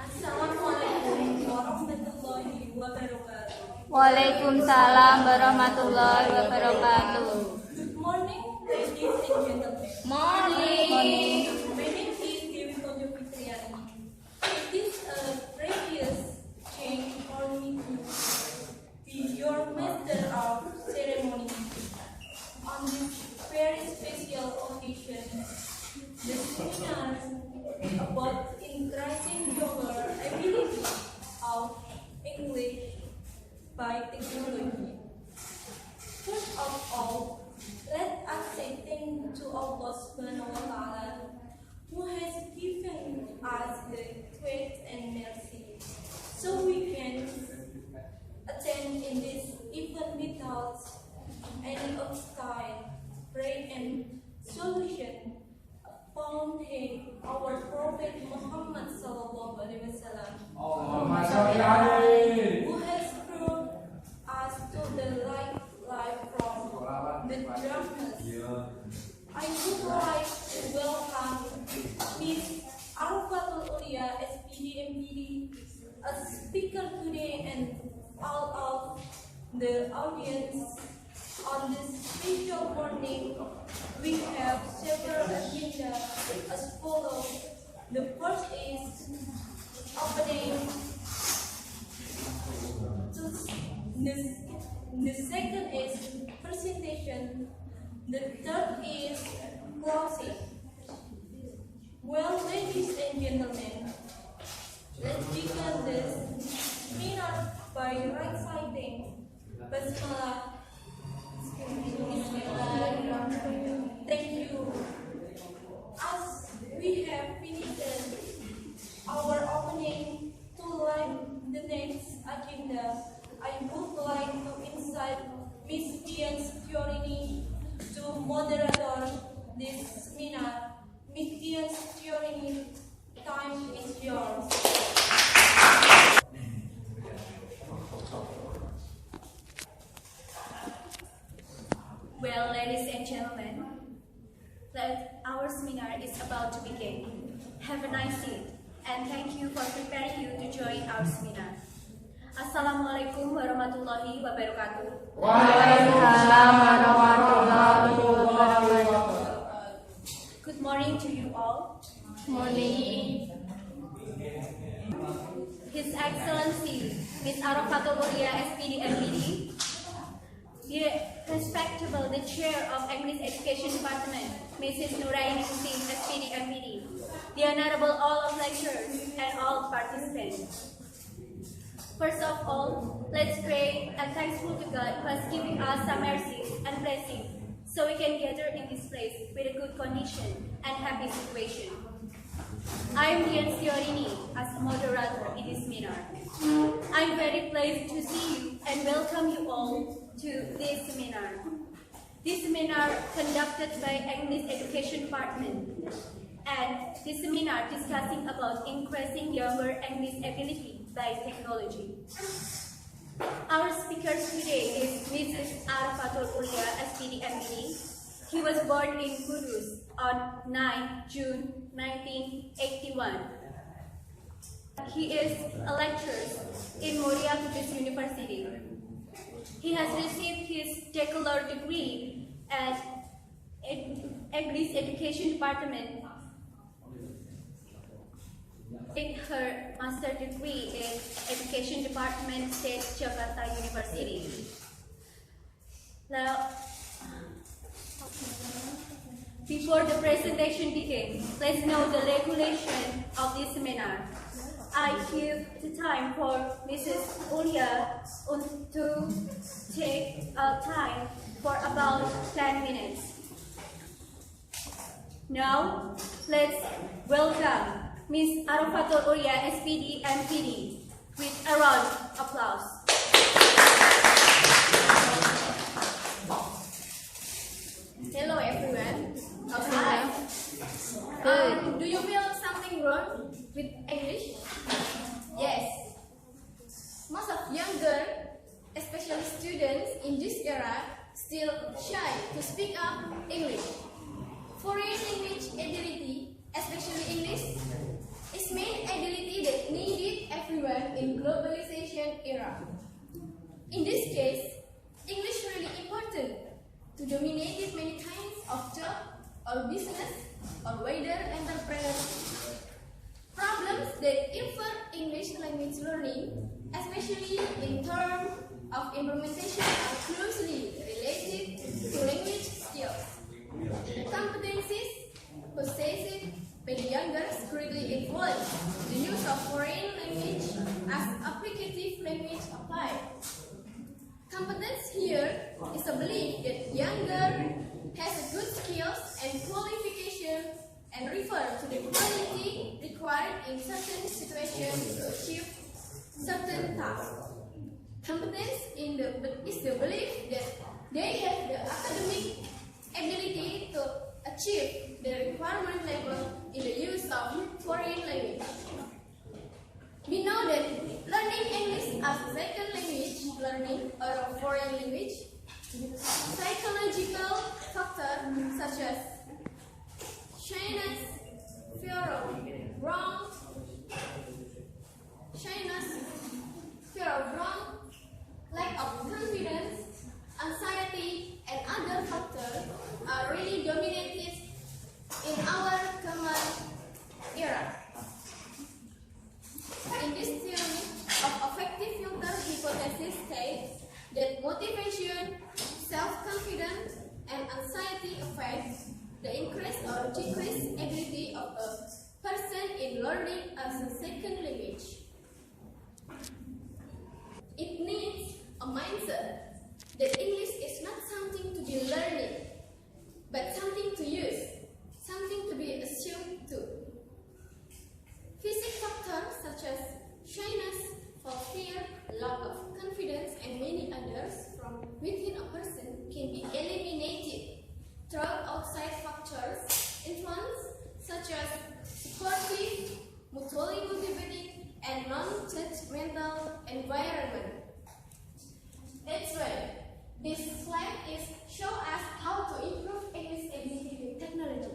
Assalamualaikum warahmatullahi wabarakatuh. Waalaikumsalam warahmatullahi wabarakatuh. Good morning, ladies and gentlemen. Morning. My name is Dewi Fitriyani. It is a precious change for me to be your master of ceremony on this very special occasion. The seminar about increasing your ability of English by technology. First of all, let us say thank you to Allah Subhanahu wa Ta'ala, who has given us the grace and mercy, so we can attend in this event without any obstacle, pray and solution found in our Prophet Muhammad sallallahu alaihi wasallam, who has brought us to the light from the darkness. I would like to welcome Miss Arofatul Ulya, SPD MPD, as speaker today, and all of the audience on this special morning. We have several agendas as follows. The first is opening. The second is presentation. The third is closing. Well, ladies and gentlemen, let's begin this seminar by reciting Basmalah. Thank you. As we have finished our opening to learn the next agenda, I would like to invite Miss Dian Rini to moderator this seminar. Miss Dian Rini, time is yours. Well, ladies and gentlemen, our seminar is about to begin. Have a nice seat, and thank you for preparing you to join our seminar. Assalamualaikum warahmatullahi wabarakatuh. Waalaikumsalam warahmatullahi wabarakatuh. Good morning to you all. Morning. His Excellency Miss Arofatul Ulya, SPD MPD, the respectable the Chair of English Education Department, Mrs. Rini, SPD MPD, the Honorable all of lecturers and all participants. First of all, let's pray and thankful to God who has given us some mercy and blessing, so we can gather in this place with a good condition and happy situation. I am Dian Rini as a moderator in this seminar. I am very pleased to see you and welcome you all to this seminar. This seminar conducted by English Education Department, and this seminar discussing about increasing younger English ability by technology. Our speaker today is Mrs. Arofatul Ulya, SPD MPD. He was born in Kudus on 9 June 1981. He is a lecturer in Moria Kudus University. He has received his bachelor degree at English Education Department in her master degree in Education Department, State Jakarta University. Now, before the presentation begins, let's know the regulation of this seminar. I give the time for Mrs. Ulya to take time for about 10 minutes. Now, let's welcome Ms. Arofatul Ulya, SPD MPD, with a round of applause. Hello everyone. Hi. Good. Do you feel something wrong with English? Yes. Most of younger, especially students in this era, still shy to speak up English. Foreign language ability, especially English, is main ability that needed in globalization era. In this case, English really important to dominate many kinds of job or business or whether entrepreneurship. Problems that involve English language learning, especially in terms of implementation, are closely related to language skills. The competencies possessed by the youngers greatly influence the use of foreign language as applicative language applied. Competence here is a belief that younger has a good skills and qualification and refer to the quality required in certain situations to achieve certain tasks. Competence is the belief that they have the academic ability to achieve the requirement level in the use of foreign language. We know that learning English as a second language, learning or a foreign language, psychological factors such as shyness, fear of wrong, lack of confidence, anxiety, and other factors are really dominated in our common era. In this theory of affective filter hypothesis states that motivation, self-confidence, and anxiety affect the increase or decrease ability of a person in learning as a second language. It needs a mindset that English is not something to be learned, but something to use, something to be assumed to. Physical factors such as shyness, for fear, lack of confidence, and many others from within a person can be eliminated through outside factors, influence such as supportive, mutually motivating, and non-judgmental environment. That's why this slide is show us how to improve English ability with technology.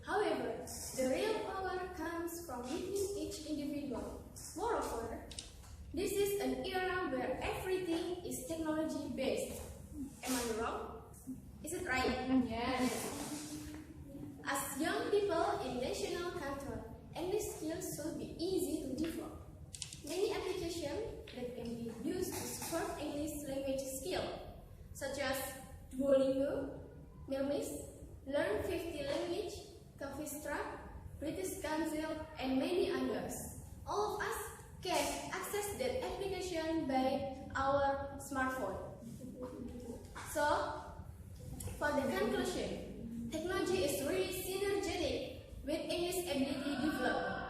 However, the real power comes from within each individual. Moreover, this is an era where everything is technology based. Am I wrong? Is it right? Yes. As young people in national culture, English skills should be easy to develop. Many applications that can be used to support English language skill, such as Duolingo, Milmis, Learn 50 Language, Coffeestra, British Council, and many others. All of us can access that application by our smartphone. So, for the conclusion, technology is really synergetic with English ability development.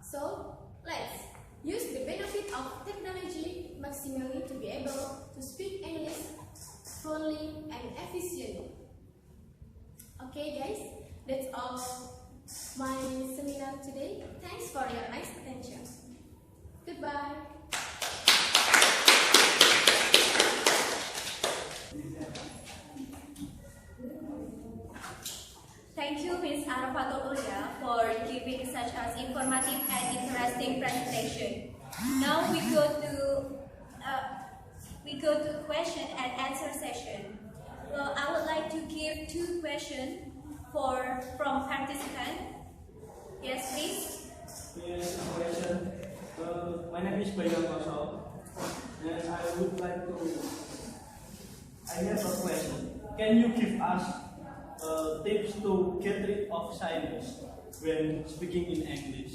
So, let's use the benefit of technology maximally to be able to speak English fluently and efficiently. Okay guys, that's all my seminar today. Thanks for your nice attention. Goodbye. Thank you, Ms. Arofatul Ulya, for giving such an informative and interesting presentation. Now we go to question and answer session. Well, I would like to give 2 questions from participants. Yes, please. Yes, question. My name is Bayan Kosol, and I have a question. Can you give us tips to get rid of shyness when speaking in English?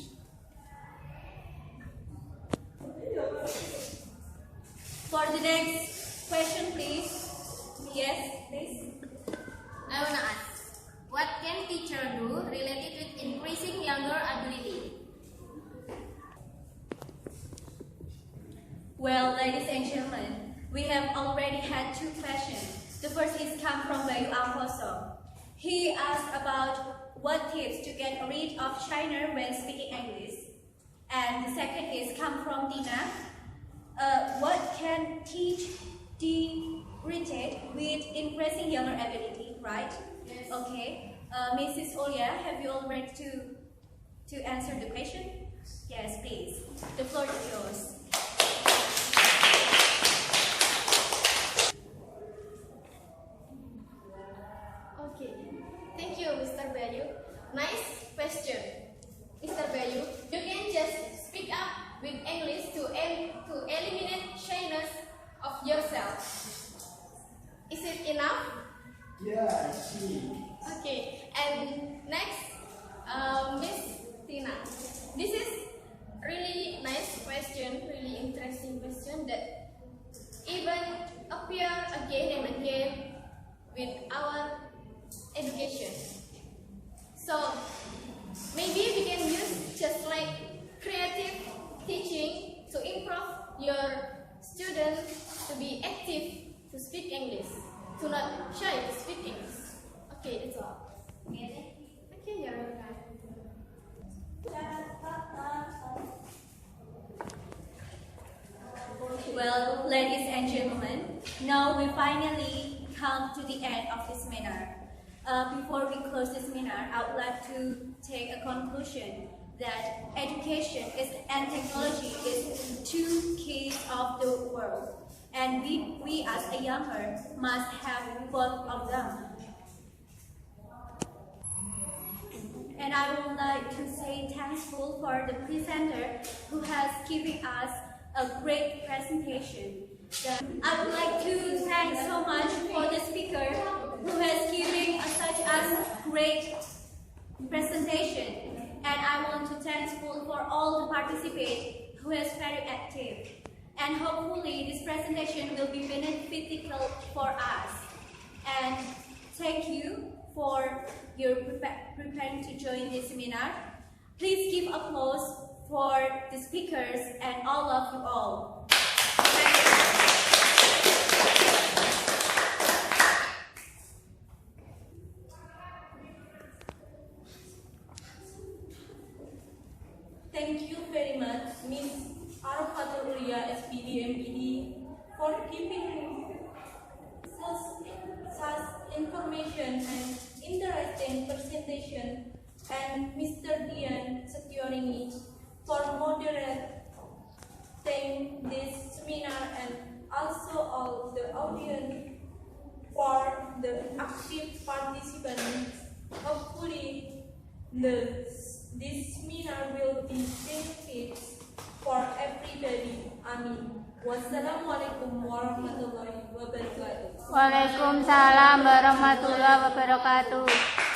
For the next question, please. Yes, please. I want to ask, what can teacher do related with increasing younger ability? Well, ladies and gentlemen, we have already had 2 questions. The first is come from Bayu Amposo. He asked about what tips to get rid of shyness when speaking English. And the second is come from Dina. What can teach related with increasing younger ability, right? Yes. Okay. Mrs. Ulya, have you all ready to answer the question? Yes, please. The floor is yours. yourself. Is it enough? Yeah, I see. Okay, and next, Miss Tina. This is really nice question, really interesting question that even appear again and again with our education. So maybe we can use just like creative teaching to improve your students to be active to speak English, to not shy to speak English. Okay, that's all. Okay, you're welcome. Well, ladies and gentlemen, now we finally come to the end of this seminar. Before we close this seminar, I would like to take a conclusion that education and technology is two keys of the world, and we as a younger must have both of them. And I would like to say thankful for the presenter who has given us a great presentation. I would like to thank so much for the speaker who has given us such a great presentation. And I want to thankful for all the participants who is very active. And hopefully this presentation will be beneficial for us. And thank you for your preparing to join this seminar. Please give applause for the speakers and all of you all. Thank you very much, Miss Arofatul Ulya, SPD, MPD, for giving such information and interesting presentation, and Mr. Dian, Setyo, Rini, for moderating this seminar, and also all the audience for the active participants. Hopefully, this seminar will be benefits for everybody. Amin. Wassalamualaikum warahmatullahi wabarakatuh. Waalaikumsalam warahmatullahi wabarakatuh.